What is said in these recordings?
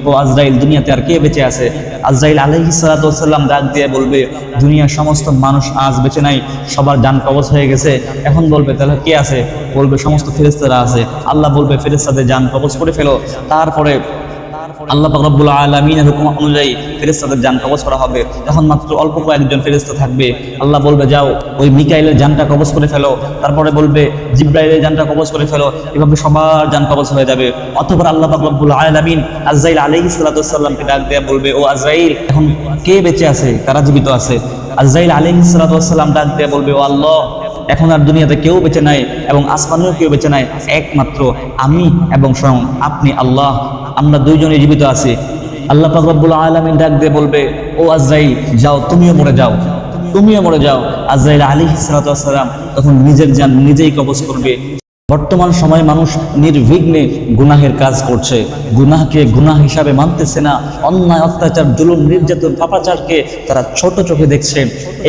ও আজরাইল, দুনিয়াতে আর কে বেঁচে আছে? আজরাইল আলাইহিস সালাতু ওয়াস সালাম ডাক দিয়ে বলবে, দুনিয়ার সমস্ত মানুষ আজ বেঁচে নাই, সবার জান কবজ হয়ে গেছে। এখন বলবে তাহলে কে আছে? বলবে সমস্ত ফেরেশতারা আছে। আল্লাহ বলবে ফেরেশতাদের জান কবজ করে ফেলো। তারপরে আল্লাহ পাক রব্বুল আলামিনের হুকুম অনুযায়ী ফেরেশতাদের জান কবজ করা হবে। তখন মাত্র অল্প কয়েকজন ফেরেশতা থাকবে। আল্লাহ বলবে যাও ওই মিকাইলের জানটা কবজ করে ফেলো। তারপরে বলবে জিবরাইলের জানটা কবজ করে ফেলো। এভাবে সবার জান কবজ হয়ে যাবে। অতঃপর আল্লাহ পাক রব্বুল আলামিন আজরাইল আলাইহিস সালাতু ওয়াস সালামকে ডাক দিয়ে বলবে, ও আজরাইল, এখন কে বেঁচে আছে? কারা জীবিত আছে? আজরাইল আলাইহিস সালাতু ওয়াস সালাম ডাক দিয়ে বলবে, ও আল্লাহ, এখন আর দুনিয়াতে কেউ বেঁচে নাই এবং আসমানেও কেউ বেঁচে নাই, একমাত্র আমি এবং স্বয়ং আপনি আল্লাহ, আমরা দুইজনে জীবিত আছি। আল্লাহ পাক রব্বুল আলামিন ডাক দিয়ে বলবে, ও আজরাইল, যাও তুমিও মরে যাও, তুমিও মরে যাও। আজরাইল আলাইহিস সালাতু ওয়াস সালাম তখন নিজের জান নিজেই কবজ করবে। বর্তমান সময়ে মানুষ নির্বিঘ্নে গুনাহের কাজ করছে, গুনাহকে গুনাহ হিসাবে মানতেছে না। অন্যায়, অত্যাচার, জুলুম, নির্যাতন, পাপাচারকে তারা ছোট চোখে দেখছে।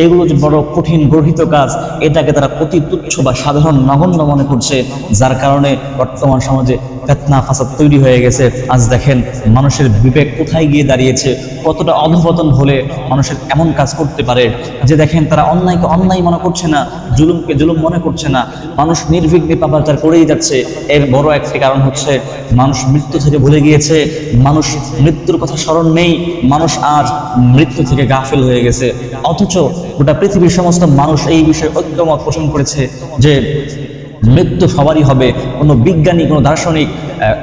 এগুলো যে বড় কঠিন গর্হিত কাজ, এটাকে তারা অতি তুচ্ছ বা সাধারণ নগণ্য মনে করছে, যার কারণে বর্তমান সমাজে ফিতনা ফাসাদ তৈরি হয়ে গেছে। আজ দেখেন মানুষের বিবেক কোথায় গিয়ে দাঁড়িয়েছে, কতটা অধঃপতন হলে মানুষের এমন কাজ করতে পারে যে দেখেন তারা অন্যায়কে অন্যায় মনে করছে না, জুলুমকে জুলুম মনে করছে না, মানুষ নির্বিঘ্নে পাপাচার করেই যাচ্ছে। এর বড় একটি কারণ হচ্ছে মানুষ মৃত্যু থেকে ভুলে গিয়েছে, মানুষ মৃত্যুর কথা স্মরণ নেই, মানুষ আজ মৃত্যু থেকে গাফিল হয়ে গেছে। অথচ গোটা পৃথিবীর সমস্ত মানুষ এই বিষয়ে ঐক্যমত পোষণ করেছে যে মৃত্যু সবারই হবে। কোনো বিজ্ঞানী, কোনো দার্শনিক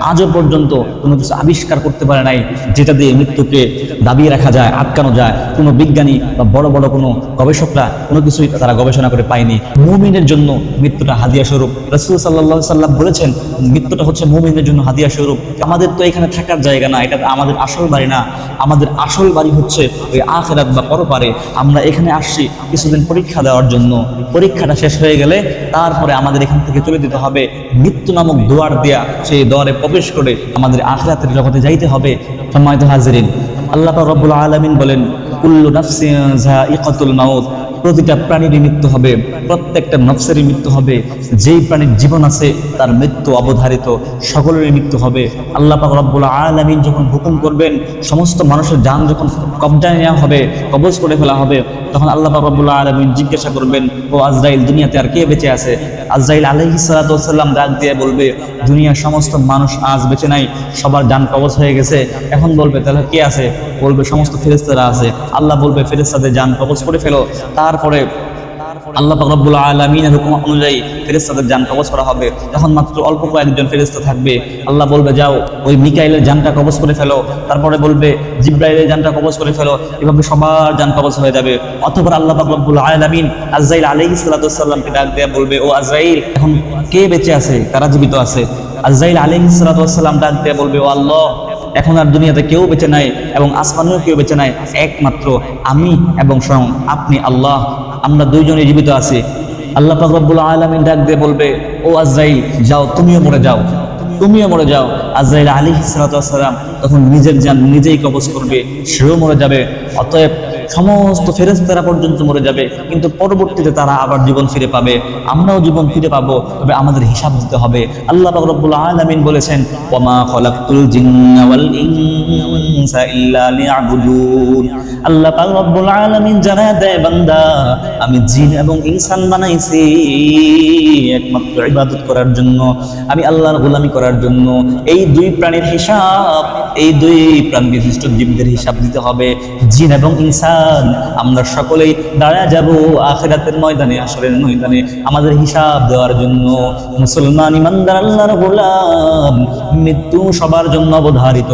আজও পর্যন্ত কোনো কিছু আবিষ্কার করতে পারে নাই যেটা দিয়ে মৃত্যুকে দাবিয়ে রাখা যায়, আটকানো যায়। কোনো বিজ্ঞানী বা বড় বড় কোনো গবেষকরা কোনো কিছুই তারা গবেষণা করে পায়নি। মুমিনের জন্য মৃত্যুটা হাদিয়া স্বরূপ। রাসূল সাল্লাল্লাহু আলাইহি সাল্লাম বলেছেন, মৃত্যুটা হচ্ছে মুমিনের জন্য হাদিয়া স্বরূপ। আমাদের তো এখানে থাকার জায়গা না, এটা আমাদের আসল বাড়ি না। আমাদের আসল বাড়ি হচ্ছে ওই আখিরাত বা পরপারে। আমরা এখানে আসছি কিছুদিন পরীক্ষা দেওয়ার জন্য। পরীক্ষাটা শেষ হয়ে গেলে তারপরে আমাদের এখান থেকে চলে যেতে হবে। মৃত্যু নামক দুয়ার দিয়া, সেই দুয়ারে প্রবেশ করে আমাদের আখিরাতের জগতে যাইতে হবে। সম্মানিত হাজিরিন, আল্লাহ পাক রব্বুল আলামিন বলেন, কুল্লু নাফসিন যায়িকাতুল মাউত, প্রতিটা প্রাণীরই মৃত্যু হবে, প্রত্যেকটা নফসেরই মৃত্যু হবে। যেই প্রাণীর জীবন আছে তার মৃত্যু অবধারিত, সকলেরই মৃত্যু হবে। আল্লাহ পাক রব্বুল আলামিন যখন হুকুম করবেন, সমস্ত মানুষের জান যখন কবজায় নেওয়া হবে, কবজ করে ফেলা হবে, তখন আল্লাহ পাক রব্বুল আলামিন জিজ্ঞাসা করবেন, ও আজরাইল, দুনিয়াতে আর কে বেঁচে আছে? আজরাইল আলাইহিস সালাতু ওয়াস সালাম ডাক দিয়ে বলবে, দুনিয়ার সমস্ত মানুষ আজ বেঁচে নাই, সবার জান কবজ হয়ে গেছে। এখন বলবে তাহলে কে আছে? বলবে সমস্ত ফেরেশতারা আছে। আল্লাহ বলবে ফেরেশতাদের জান কবজ করে ফেলো। তারপরে আল্লাহ পাক রব্বুল আলামিনের হুকুম অনুযায়ী ফেরেশতাদের জান কবজ করা হবে। তখন মাত্র অল্প কয়েকজন ফেরেশতা থাকবে। আল্লাহ বলবে যাও ওই মিকাইলের জানটা কবজ করে ফেলো। তারপরে বলবে জিবরাইলের জানটা কবজ করে ফেলো। এভাবে সবার জান কবজ হয়ে যাবে। অতঃপর আল্লাহ পাক রব্বুল আলামিন আজরাইল আলাইহিস সালাতু ওয়াস সালামকে ডাক দিয়ে বলবে, ও আজরাইল, এখন কে বেঁচে আছে? কারা জীবিত আছে? আজরাইল আলাইহিস সালাতু ওয়াস সালাম ডাক দিয়ে বলবে, ও আল্লাহ, এখন আর দুনিয়াতে কেউ বেঁচে নাই এবং আসমানেও কেউ বেঁচে নাই, একমাত্র আমি এবং স্বয়ং আপনি আল্লাহ, আমরা দুইজনে জীবিত আছি। আল্লাহ পাক রব্বুল আলামিন ডাক দিয়ে বলবে, ও আজরাইল, যাও তুমিও মরে যাও, তুমিও মরে যাও। আজরাইল আলাইহিস সালাতু ওয়াস সালাম তখন নিজের জান নিজেই কবজ করবে, সেও মরে যাবে। অতএব সমস্ত ফেরেশতারা পর্যন্ত মরে যাবে, কিন্তু পরবর্তীতে তারা আবার জীবন ফিরে পাবে, আমরাও জীবন ফিরে পাবো। তবে আমাদের হিসাব দিতে হবে। আল্লাহ পাক রব্বুল আলামিন বলেছেন, ওয়ামা খালাকতুল জিন্না ওয়াল ইনসা ইল্লা লিয়াবুদুন। আল্লাহ পাক রব্বুল আলামিন জানায় দেয়, বান্দা, আমি জিন এবং ইনসান বানাইছি একমাত্র ইবাদত করার জন্য, আমি আল্লাহর গোলামি করার জন্য। এই দুই প্রাণীর হিসাব, এই দুই প্রাণ বিশিষ্ট জীবদের হিসাব দিতে হবে। জিন এবং ইনসান আমরা সকলেই দাঁড়ায় যাব আখিরাতের ময়দানে, আসরের ময়দানে আমাদের হিসাব দেওয়ার জন্য। মুসলমান ইমানদার আল্লাহর গোলাম, মৃত্যু সবার জন্য অবধারিত।